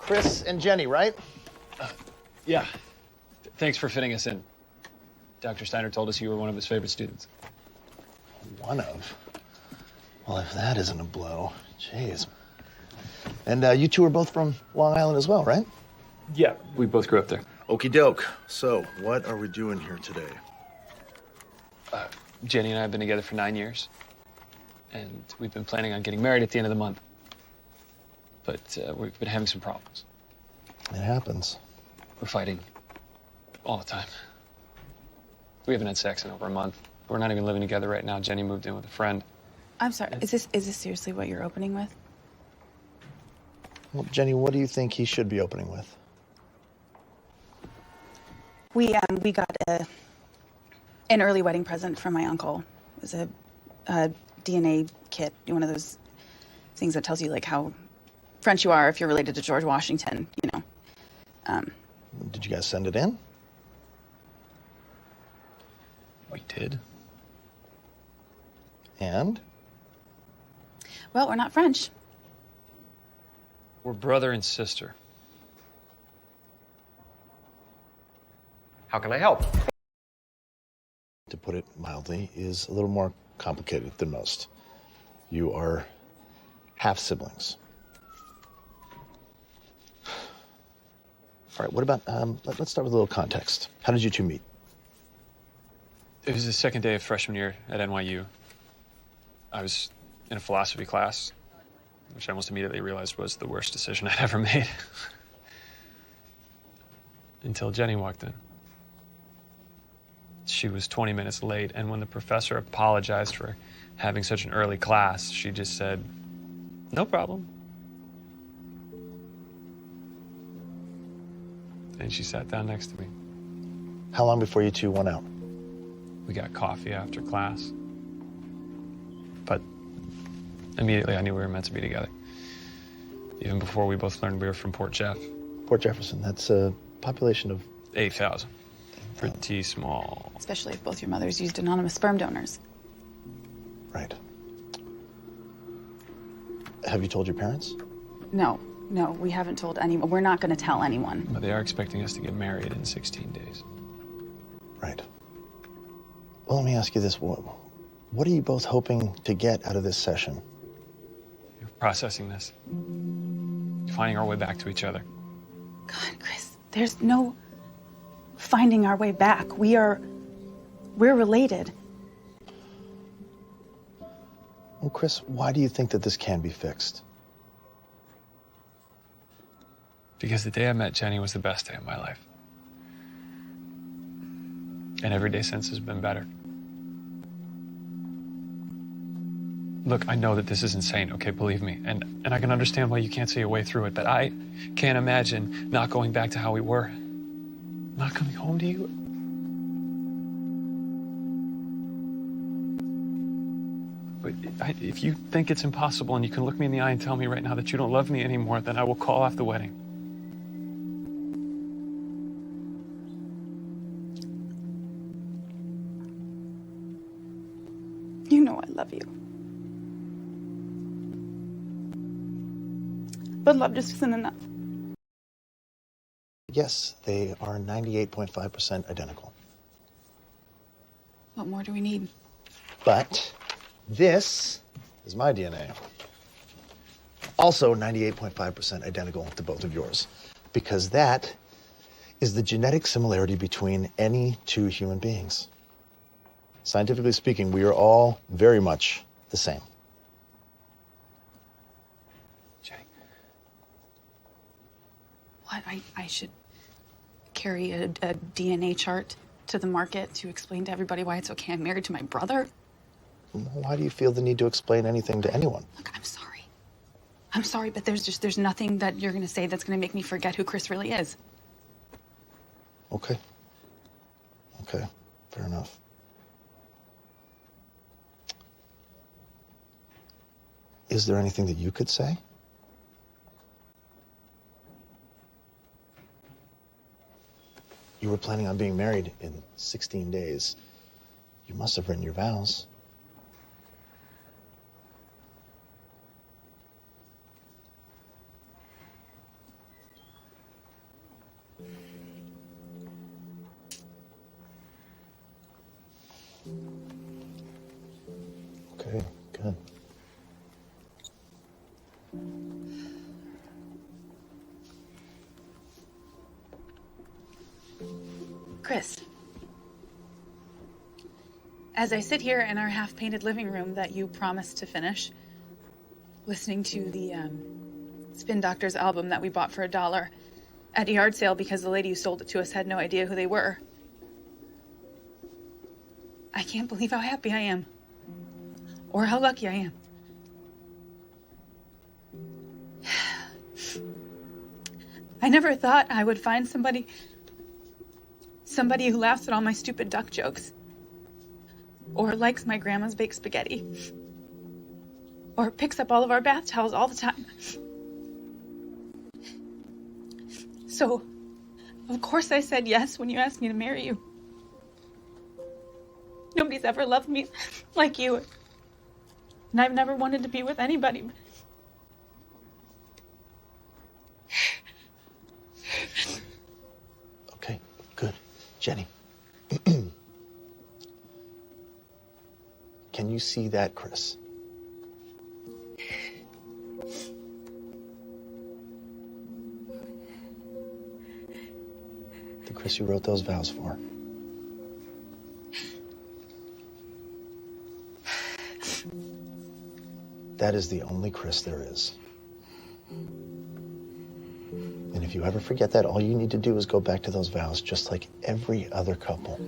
Chris and Jenny, right? Yeah. Thanks for fitting us in. Dr. Steiner told us you were one of his favorite students. One of? Well, if that isn't a blow, jeez. And you two are both from Long Island as well, right? Yeah, we both grew up there. Okie doke. So, what are we doing here today? Jenny and I have been together for 9 years. And we've been planning on getting married at the end of the month. But we've been having some problems. It happens. We're fighting all the time. We haven't had sex in over a month. We're not even living together right now. Jenny moved in with a friend. I'm sorry, is this seriously what you're opening with? Well, Jenny, what do you think he should be opening with? We got an early wedding present from my uncle. It was a DNA kit, one of those things that tells you like how French you are if you're related to George Washington, you know. Did you guys send it in? We did. And? Well, we're not French. We're brother and sister. How can I help? To put it mildly, is a little more complicated than most. You are half siblings. All right, what about, let's start with a little context. How did you two meet? It was the second day of freshman year at NYU. I was in a philosophy class, which I almost immediately realized was the worst decision I'd ever made. Until Jenny walked in. She was 20 minutes late, and when the professor apologized for having such an early class, she just said, "No problem." And she sat down next to me. How long before you two went out? We got coffee after class. But immediately I knew we were meant to be together. Even before we both learned we were from Port Jeff. Port Jefferson, that's a population of 8,000. Pretty small. Especially if both your mothers used anonymous sperm donors. Right. Have you told your parents? No, we haven't told anyone. We're not going to tell anyone. But they are expecting us to get married in 16 days. Right. Well, let me ask you this. What are you both hoping to get out of this session? We're processing this. Finding our way back to each other. God, Chris, there's no finding our way back. We're related. Well, Chris, why do you think that this can be fixed? Because the day I met Jenny was the best day of my life. And every day since has been better. Look, I know that this is insane, okay, believe me. And I can understand why you can't see a way through it, but I can't imagine not going back to how we were. Not coming home to you. But if you think it's impossible and you can look me in the eye and tell me right now that you don't love me anymore, then I will call off the wedding. You know I love you. But love just isn't enough. Yes, they are 98.5% identical. What more do we need? But this is my DNA. Also 98.5% identical to both of yours. Because that is the genetic similarity between any two human beings. Scientifically speaking, we are all very much the same. Jenny. What, I should carry a DNA chart to the market to explain to everybody why it's okay I'm married to my brother? Why do you feel the need to explain anything to anyone? Look, I'm sorry. I'm sorry, but there's nothing that you're gonna say that's gonna make me forget who Chris really is. Okay. Okay, fair enough. Is there anything that you could say? You were planning on being married in 16 days. You must have written your vows. Chris, as I sit here in our half-painted living room that you promised to finish, listening to the Spin Doctors album that we bought for $1 at a yard sale because the lady who sold it to us had no idea who they were, I can't believe how happy I am, or how lucky I am. I never thought I would find somebody who laughs at all my stupid duck jokes, or likes my grandma's baked spaghetti, or picks up all of our bath towels all the time. So, of course I said yes when you asked me to marry you. Nobody's ever loved me like you, and I've never wanted to be with anybody. Okay, good. Jenny. Can you see that, Chris? The Chris you wrote those vows for. That is the only Chris there is. And if you ever forget that, all you need to do is go back to those vows just like every other couple.